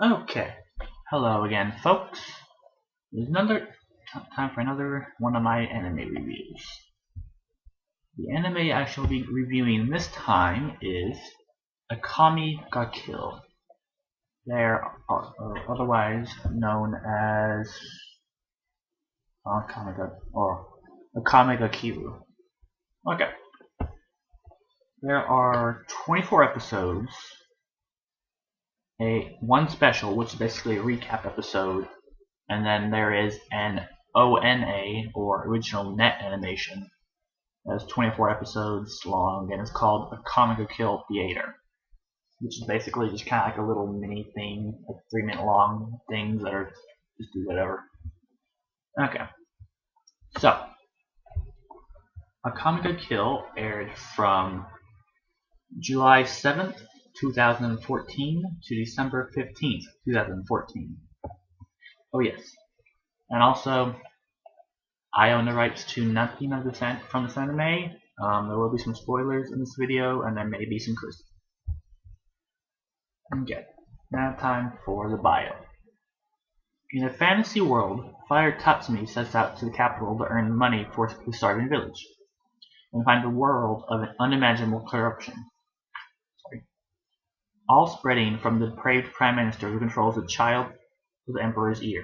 Okay, hello again, folks. There's another time for another one of my anime reviews. The anime I shall be reviewing this time is Akame ga Kill. They are otherwise known as Akame ga Kill. Okay, there are 24 episodes. One special, which is basically a recap episode, and then there is an ONA, or original net animation, that's 24 episodes long, and it's called Akame ga Kill Theater, which is basically just kind of like a little mini thing, like 3-minute long things that are just do whatever. Okay, so Akame ga Kill aired from July 7th, 2014 to December 15th, 2014. Oh yes, and also I own the rights to nothing of from this anime. There will be some spoilers in this video, and there may be some cursing. Okay, now time for the bio. In a fantasy world, Fire Tatsumi sets out to the capital to earn money for his starving village, and find a world of unimaginable corruption. All spreading from the depraved prime minister who controls the child of the emperor's ear.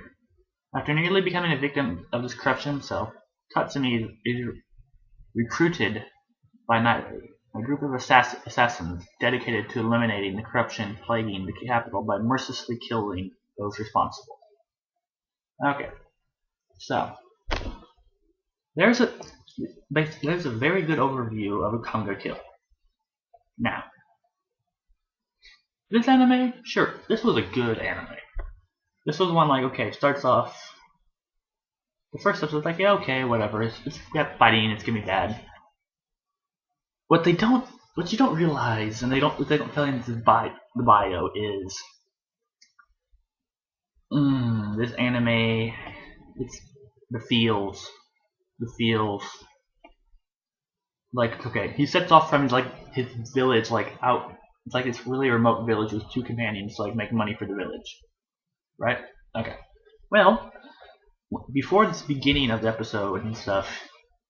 After nearly becoming a victim of this corruption himself, Tatsumi is recruited by a group of assassins dedicated to eliminating the corruption plaguing the capital by mercilessly killing those responsible. Okay, so there's a very good overview of Akame ga Kill. Now, this anime, sure, this was a good anime. This was one like, okay, starts off. The first episode's like, yeah, okay, whatever. It's got fighting. It's gonna be bad. What you don't realize, and they don't tell you in the bio is, this anime, it's the feels, like, okay, he sets off from his village, like out. It's like it's really a remote village with 2 companions to like make money for the village, right? Okay. Well, before this beginning of the episode and stuff,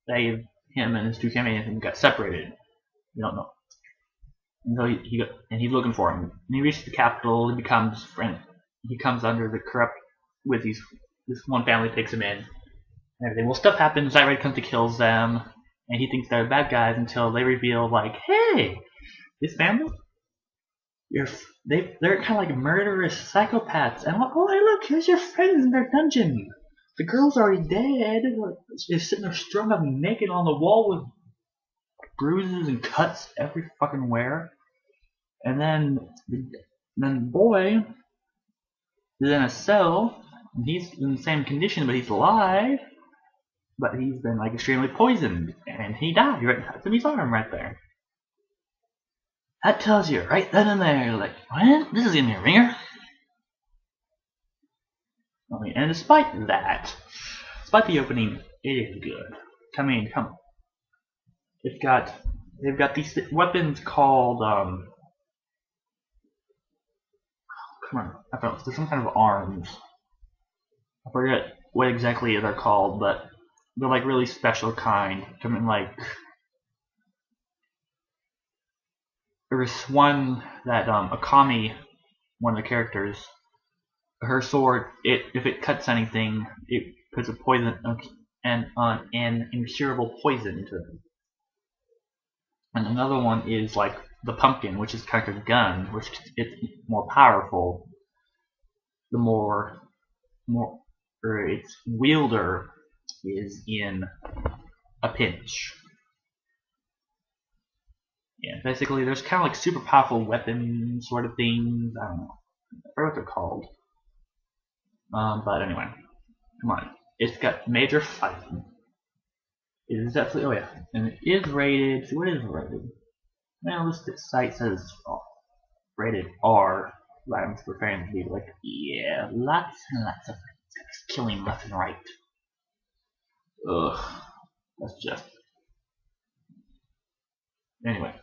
him and his 2 companions got separated. You don't know. And so he's looking for him. And he reaches the capital. He becomes friend. He comes under the corrupt with this one family takes him in and everything. Well, stuff happens. Zyred comes to kills them, and he thinks they're bad guys until they reveal like, hey, this family, they're kind of like murderous psychopaths. And oh, hey, look, here's your friends in their dungeon. The girl's already dead. She's sitting there strung up naked on the wall with bruises and cuts every fucking where. And then the boy is in a cell, and he's in the same condition, but he's alive. But he's been like extremely poisoned, and he died right in his arm right there. That tells you right then and there, like, what? This is gonna be a ringer. And despite the opening, it is good. I mean, come on. They've got these weapons called come on, I don't know, there's some kind of arms. I forget what exactly they're called, but they're like really special kind. Come in like, there's one that Akame, one of the characters, her sword, if it cuts anything, it puts a poison an incurable poison into it. And another one is like the pumpkin, which is kind of a gun, which it's more powerful. The more its wielder is in a pinch. Yeah, basically there's kind of like super powerful weapon sort of things. I don't know. I forget what they're called. But anyway, come on. It's got major fighting. It is definitely, oh yeah, and it is rated. So what is it rated? Well, this site says rated R. Violence for fans be like, yeah, lots and lots of killing left and right. Ugh, that's just. Anyway,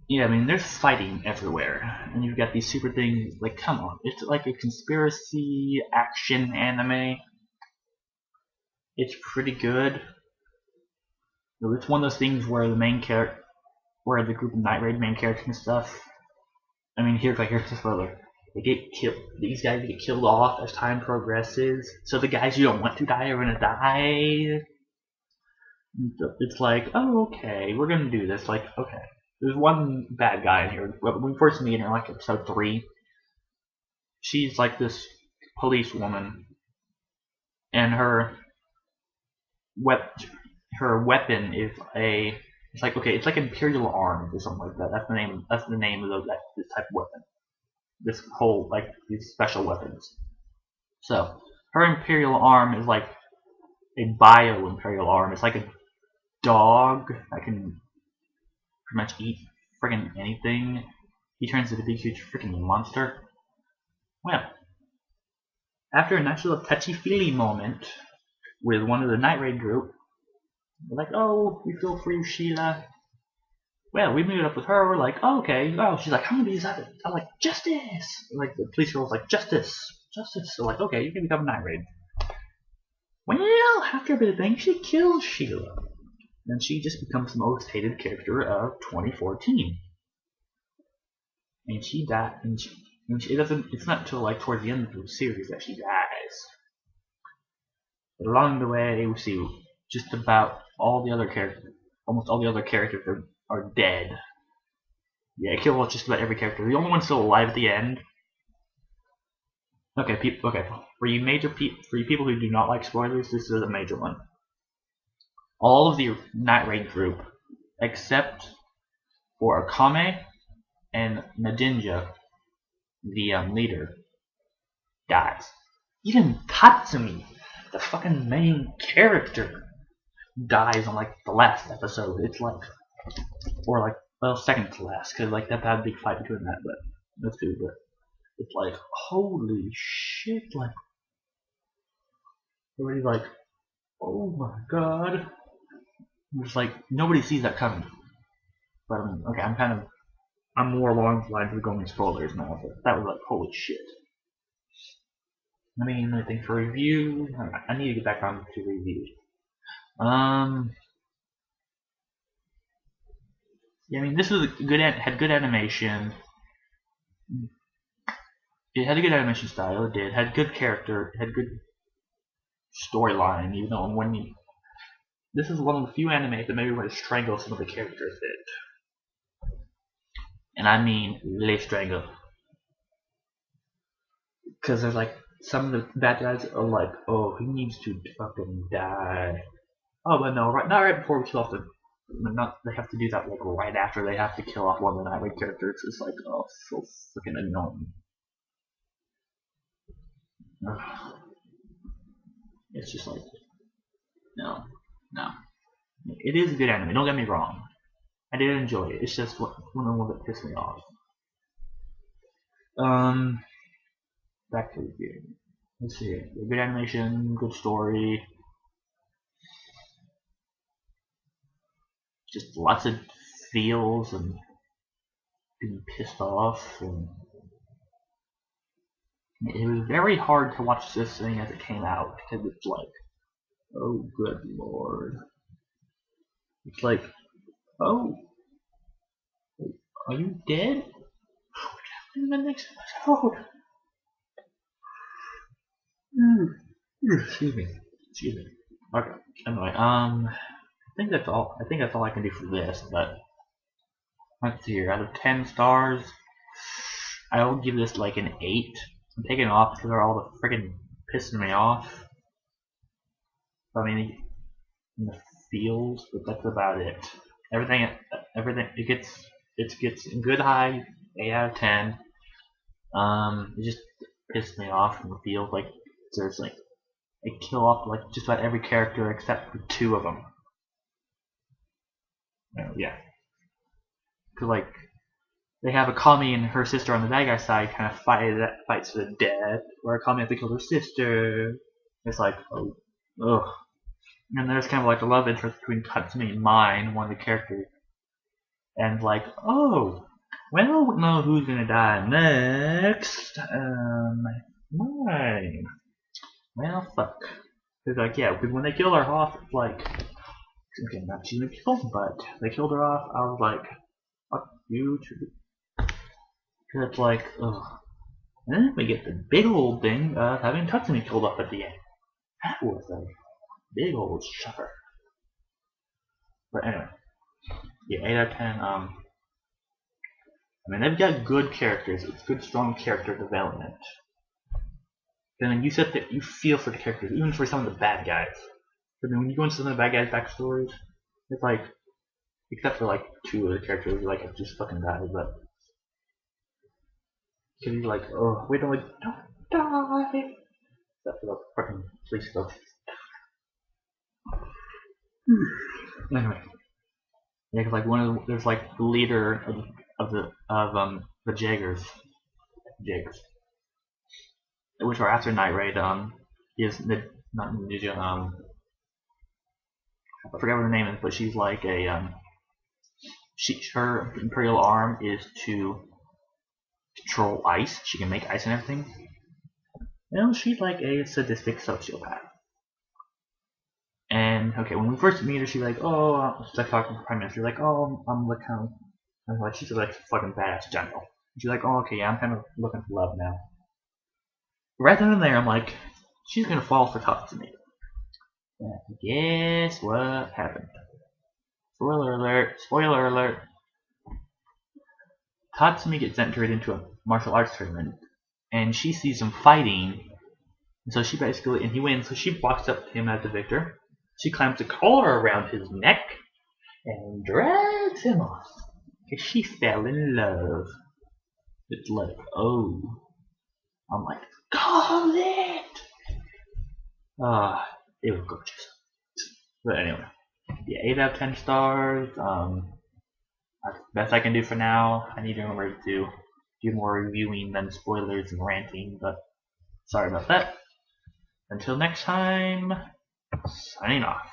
yeah, I mean, there's fighting everywhere, and you've got these super things. Like, come on, it's like a conspiracy action anime. It's pretty good. It's one of those things where the main character, where the group of Night Raid main characters and stuff. I mean, here's the spoiler. They get killed. These guys get killed off as time progresses. So the guys you don't want to die are gonna die. It's like, oh, okay, we're gonna do this. Like, okay, there's one bad guy in here. When we first meet her, like episode 3, she's like this police woman, and wep her weapon is a. It's like, okay, it's like Imperial Arms or something like that. That's the name. That's the name of this type of weapon. This whole, like, these special weapons. So her Imperial Arm is like a bio Imperial Arm. It's like a dog that can pretty much eat friggin' anything. He turns into a big, huge freaking monster. Well, after a nice little touchy-feely moment with one of the Night Raid group, we're like, oh, we feel for you, Sheila. Well, we meet up with her. We're like, oh, okay. Oh, she's like, how many of these? I'm like, justice. Like the police girl's like, justice, justice. So like, okay, you can become a Night Raid. Well, after a bit of things, she kills Sheila, and she just becomes the most hated character of 2014. And she died. And it doesn't. It's not until like towards the end of the series that she dies. But along the way, we see just about all the other characters. Almost all the other characters are dead. Yeah, I killed just about every character. The only one still alive at the end. Okay, okay. For you people who do not like spoilers, this is a major one. All of the Night Raid group, except for Akame and Nadinja, the leader, dies. Even Tatsumi, the fucking main character, dies on like the last episode. It's like, or like, well, second to last, because like that had a big fight between that, but let's do it. It's like, holy shit, like, already like, oh my god. It's like, nobody sees that coming. But okay, I'm more along the lines of going spoilers now, but that was like, holy shit. I mean, I think for review, I need to get back on to reviews. Yeah, I mean, this was had good animation. It had a good animation style. It did. Had good character. Had good storyline. Even though this is one of the few animes that maybe want to strangle some of the characters did. And I mean, really strangle. Because there's like some of the bad guys are like, oh, he needs to fucking die. Oh, but no, not right before we kill off they have to do that like right after they have to kill off one of the Night Raid characters. It's like, oh, so freaking annoying. It's just like, no. It is a good anime, don't get me wrong. I did enjoy it. It's just one of the ones that pissed me off. Back to the game. Let's see. Good animation, good story. Just lots of feels and being pissed off. And it was very hard to watch this thing as it came out because it's like, oh good lord. It's like, oh, are you dead? In the next episode. Excuse me. Okay. Anyway, I think that's all. I think that's all I can do for this. But let's see here. Out of 10 stars, I will give this like an 8. I'm taking it off because they're all the friggin' pissing me off. I mean, in the feels, but that's about it. Everything. It gets a good high 8 out of 10. It just pissed me off in the field. Like, seriously, they kill off like just about every character except for 2 of them. Yeah, because like they have Akame and her sister on the bad guy side kind of fights to the death, where Akame has to kill her sister. It's like, oh, ugh. And there's kind of like a love interest between Tatsumi and Mine, one of the characters. and like, oh, well, we know who's gonna die next. Mine. Well, fuck. Cause like, yeah, because when they killed her off, it's like, okay, not she's been killed, but they killed her off. I was like, fuck you, too. Cause it's like, ugh. And then we get the big old thing of having Tatsumi killed off at the end. That was a big old shocker. But anyway, yeah, 8 out of 10. I mean, they've got good characters. It's good, strong character development. And then you sit there, you feel for the characters, even for some of the bad guys. But then when you go into some of the bad guys' backstories, it's like, except for like 2 of the characters, like have just fucking died, but because he's like, oh, wait, don't die. Except for the fucking police stuff. Anyway, yeah, cause like there's like the leader of the Jaggers, which are after Night Raid. Is not Ninja. I forget what her name is, but she's like a her imperial arm is to control ice. She can make ice and everything. You know, she's like a sadistic sociopath. And okay, when we first meet her, she's like, oh, she's like talking to the prime minister. She's like, oh, I'm looking. I'm like, she's like a fucking badass general. She's like, oh, okay, yeah, I'm kind of looking for love now. Right then and there, I'm like, she's gonna fall for Tatsumi. Guess what happened? Spoiler alert! Spoiler alert! Tatsumi gets entered into a martial arts tournament, and she sees him fighting. And so she basically, and he wins. So she walks up to him as the victor. She climbs a collar around his neck and drags him off. Because she fell in love. It's like, oh. I'm like, call it! It was gorgeous. But anyway, yeah, 8 out of 10 stars. That's the best I can do for now. I need to remember to do more reviewing than spoilers and ranting, but sorry about that. Until next time, signing off.